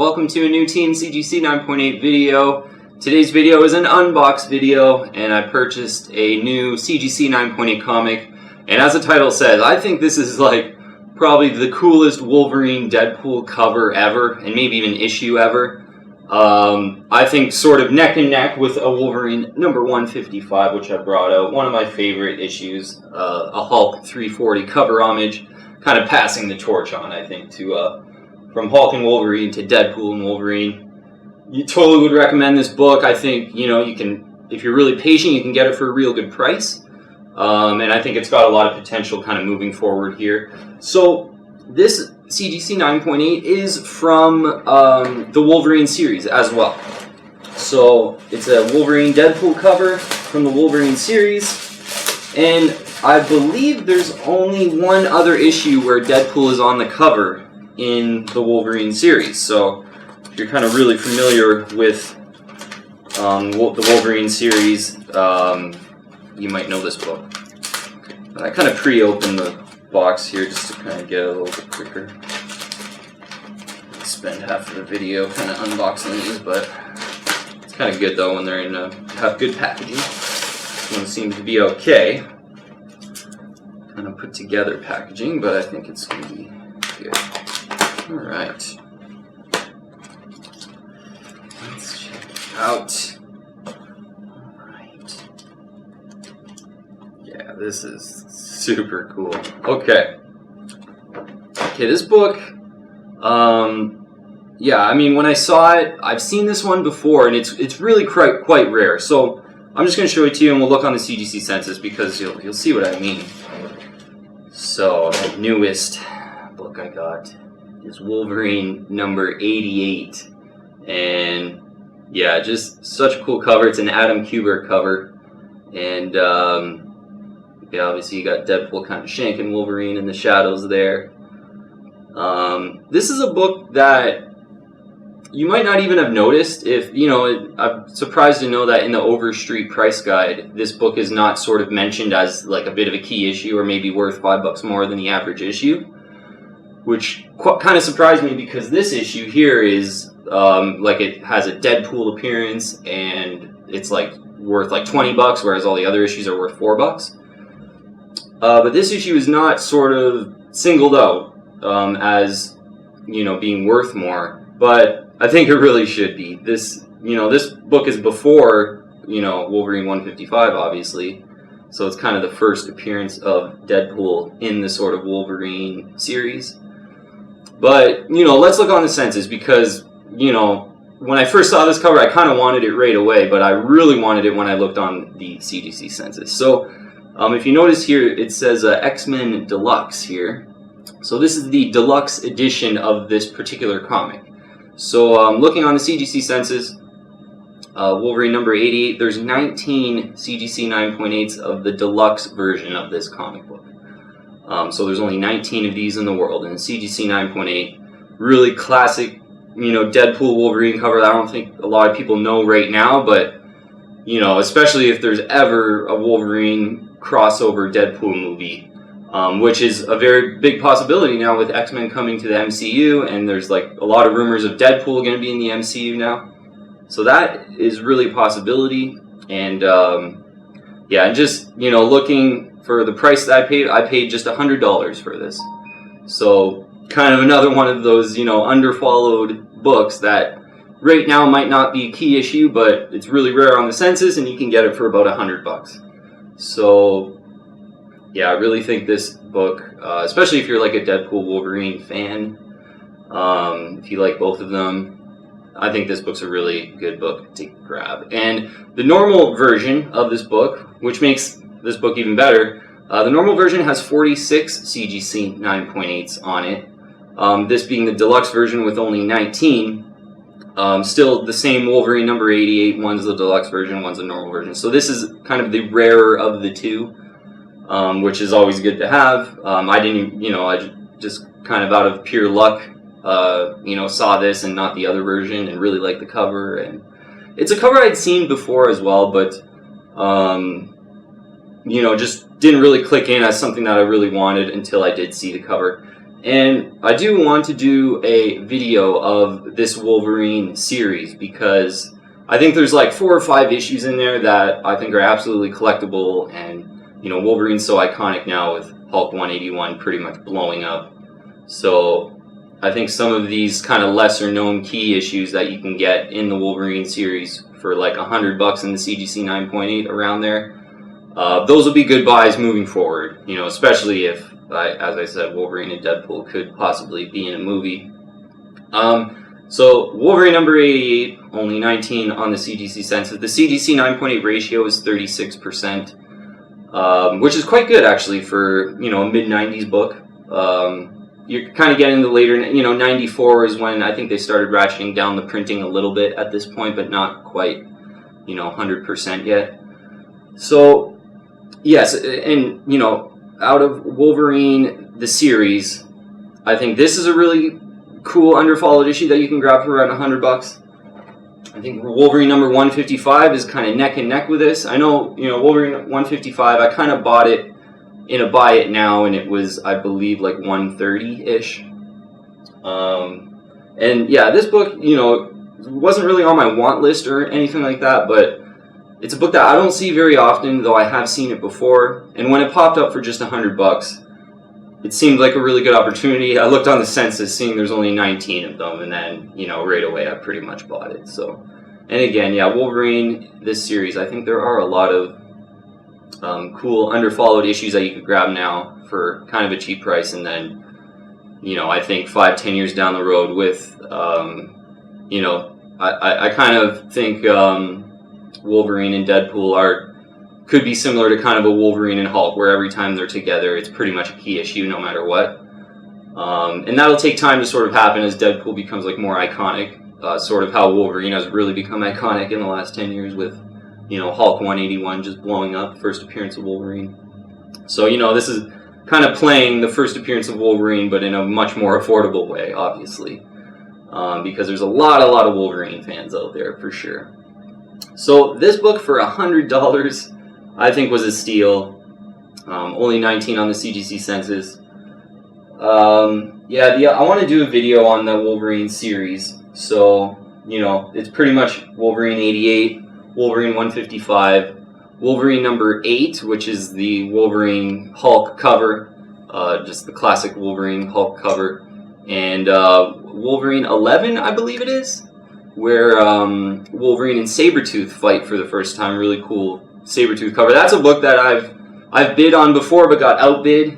welcome to a new Team CGC 9.8 video. Today's video is an unbox video, and I purchased a new CGC 9.8 comic. And as the title says, I think this is like probably the coolest Wolverine Deadpool cover ever, and maybe even issue ever. I think sort of neck and neck with a Wolverine number 155, which I brought out. One of my favorite issues, a Hulk 340 cover homage, kind of passing the torch on, I think, to from Hulk and Wolverine to Deadpool and Wolverine. You totally would recommend this book. I think, you know, you can, if you're really patient, you can get it for a real good price. And I think it's got a lot of potential kind of moving forward here. So this CGC 9.8 is from the Wolverine series as well. So it's a Wolverine Deadpool cover from the Wolverine series. And I believe there's only one other issue where Deadpool is on the cover in the Wolverine series. So if you're kind of really familiar with the Wolverine series, you might know this book. I kind of pre-opened the box here just to kind of get a little bit quicker. Spend half of the video kind of unboxing these, but it's kind of good though when they're in have good packaging. This one seems to be okay. Kind of put together packaging, but I think it's going to be good. Alright. Let's check it out. Alright. Yeah, this is super cool. Okay. Okay, this book, yeah, I mean, when I saw it, I've seen this one before, and it's really quite rare. So I'm just going to show it to you, and we'll look on the CGC census because you'll see what I mean. So the newest book I got is Wolverine number 88, and yeah, just such a cool cover. It's an Adam Kubert cover, and yeah, obviously you got Deadpool kind of shanking Wolverine in the shadows there. This is a book that you might not even have noticed if, you know, I'm surprised to know that in the Overstreet price guide, this book is not sort of mentioned as like a bit of a key issue or maybe worth $5 more than the average issue, which kind of surprised me because this issue here is like it has a Deadpool appearance and it's like worth like $20, whereas all the other issues are worth $4. But this issue is not sort of singled out as, you know, being worth more, but I think it really should be. This, you know, this book is before, you know, Wolverine 155, obviously, so it's kind of the first appearance of Deadpool in the sort of Wolverine series. But, you know, let's look on the census because, you know, when I first saw this cover, I kind of wanted it right away, but I really wanted it when I looked on the CGC census. So if you notice here, it says X-Men Deluxe here. So this is the deluxe edition of this particular comic. So looking on the CGC census, Wolverine number 88, there's 19 CGC 9.8s of the deluxe version of this comic book. So there's only 19 of these in the world, and CGC 9.8, really classic, you know, Deadpool Wolverine cover that I don't think a lot of people know right now, but, you know, especially if there's ever a Wolverine crossover Deadpool movie, which is a very big possibility now with X-Men coming to the MCU, and there's like a lot of rumors of Deadpool going to be in the MCU now. So that is really a possibility, and yeah, and just, you know, looking for the price that I paid just $100 for this. So kind of another one of those, you know, underfollowed books that right now might not be a key issue, but it's really rare on the census, and you can get it for about $100. So yeah, I really think this book, especially if you're like a Deadpool Wolverine fan, if you like both of them, I think this book's a really good book to grab. And the normal version of this book, which makes this book even better, the normal version has 46 CGC 9.8s on it, this being the deluxe version with only 19. Still the same Wolverine number 88, one's the deluxe version, one's the normal version. So this is kind of the rarer of the two, which is always good to have. I didn't, you know, I just kind of out of pure luck, you know, saw this and not the other version and really liked the cover. And it's a cover I'd seen before as well, but, you know, just didn't really click in as something that I really wanted until I did see the cover. And I do want to do a video of this Wolverine series because I think there's like 4 or 5 issues in there that I think are absolutely collectible, and Wolverine's so iconic now with Hulk 181 pretty much blowing up. So I think some of these kind of lesser known key issues that you can get in the Wolverine series for like $100 in the CGC 9.8 around there, those will be good buys moving forward, especially if, as I said, Wolverine and Deadpool could possibly be in a movie. So Wolverine number 88, only 19 on the CGC census. The CGC 9.8 ratio is 36%, which is quite good actually for, a mid-90s book. You're kind of getting the later, 94 is when I think they started ratcheting down the printing a little bit at this point, but not quite, 100% yet. So, yes, and, out of Wolverine, the series, I think this is a really cool underfollowed issue that you can grab for around $100. I think Wolverine number 155 is kind of neck and neck with this. I know, Wolverine 155, I kind of bought it in a buy it now, and it was, I believe, like 130-ish. And yeah, this book, wasn't really on my want list or anything like that, but it's a book that I don't see very often, though I have seen it before. And when it popped up for just $100, it seemed like a really good opportunity. I looked on the census, seeing there's only 19 of them, and then, right away I pretty much bought it. So, and again, yeah, Wolverine, this series, I think there are a lot of cool underfollowed issues that you could grab now for kind of a cheap price, and then, I think 5-10 years down the road with, I kind of think Wolverine and Deadpool could be similar to kind of a Wolverine and Hulk, where every time they're together, it's pretty much a key issue no matter what. And that'll take time to sort of happen as Deadpool becomes like more iconic, sort of how Wolverine has really become iconic in the last 10 years with, Hulk 181 just blowing up, first appearance of Wolverine. So, this is kind of playing the first appearance of Wolverine, but in a much more affordable way, obviously. Because there's a lot of Wolverine fans out there, for sure. So, this book for $100, I think was a steal. Only 19 on the CGC census. I want to do a video on the Wolverine series. So, it's pretty much Wolverine 88, Wolverine 155, Wolverine number 8, which is the Wolverine Hulk cover, just the classic Wolverine Hulk cover, and Wolverine 11, I believe it is, where Wolverine and Sabretooth fight for the first time. Really cool Sabretooth cover. That's a book that I've bid on before but got outbid,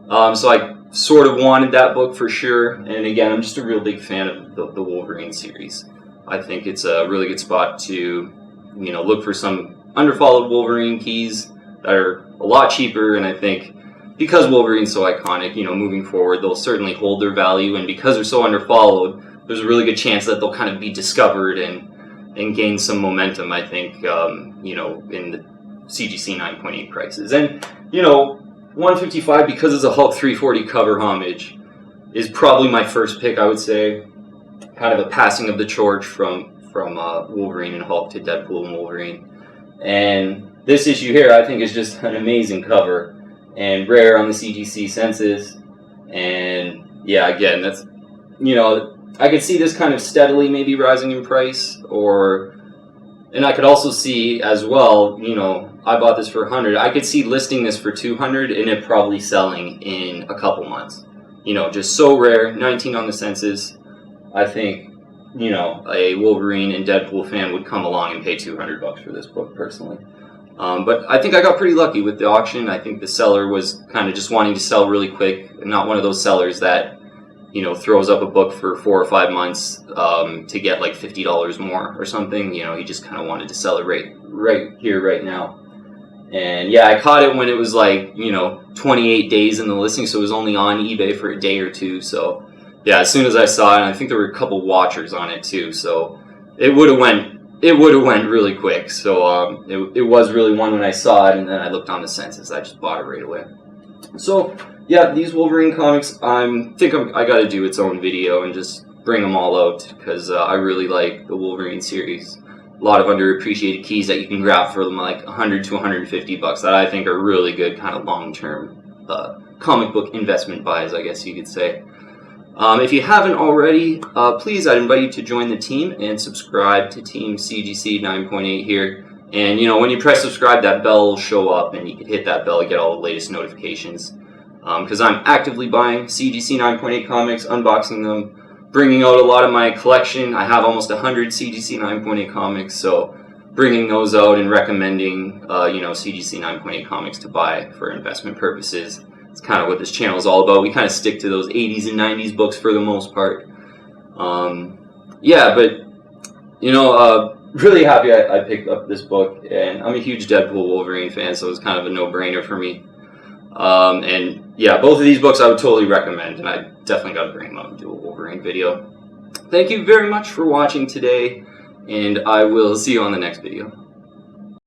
so I sort of wanted that book for sure. And again, I'm just a real big fan of the Wolverine series. I think it's a really good spot to look for some underfollowed Wolverine keys that are a lot cheaper, and I think because Wolverine's so iconic, moving forward, they'll certainly hold their value, and because they're so underfollowed, there's a really good chance that they'll kind of be discovered and gain some momentum, I think, in the CGC 9.8 prices. And, 155, because it's a Hulk 340 cover homage, is probably my first pick, I would say. Kind of a passing of the torch from Wolverine and Hulk to Deadpool and Wolverine. And this issue here, I think, is just an amazing cover and rare on the CGC census. And yeah, again, that's, I could see this kind of steadily maybe rising in price, and I could also see as well, I bought this for $100. I could see listing this for $200 and it probably selling in a couple months. Just so rare, 19 on the census. I think, a Wolverine and Deadpool fan would come along and pay $200 for this book, personally. But I think I got pretty lucky with the auction. I think the seller was kind of just wanting to sell really quick, not one of those sellers that, throws up a book for 4 or 5 months to get like $50 more or something. He just kind of wanted to sell it right here, right now. And yeah, I caught it when it was like, 28 days in the listing, so it was only on eBay for a day or two. So yeah, as soon as I saw it, and I think there were a couple watchers on it too, so it would have went really quick. So it was really one when I saw it, and then I looked on the census. I just bought it right away. So yeah, these Wolverine comics, I got to do its own video and just bring them all out, because I really like the Wolverine series. A lot of underappreciated keys that you can grab for them, like $100 to $150 that I think are really good, kind of long-term comic book investment buys, I guess you could say. If you haven't already, please, I'd invite you to join the team and subscribe to Team CGC 9.8 here. And, you know, when you press subscribe, that bell will show up, and you can hit that bell to get all the latest notifications. Because I'm actively buying CGC 9.8 comics, unboxing them, bringing out a lot of my collection. I have almost 100 CGC 9.8 comics, so bringing those out and recommending, you know, CGC 9.8 comics to buy for investment purposes. It's kind of what this channel is all about. We kind of stick to those 80s and 90s books for the most part. Yeah, but, you know, really happy I picked up this book, and I'm a huge Deadpool Wolverine fan, so it's kind of a no-brainer for me. And yeah, both of these books I would totally recommend, and I definitely got to bring them up and do a Wolverine video. Thank you very much for watching today, and I will see you on the next video.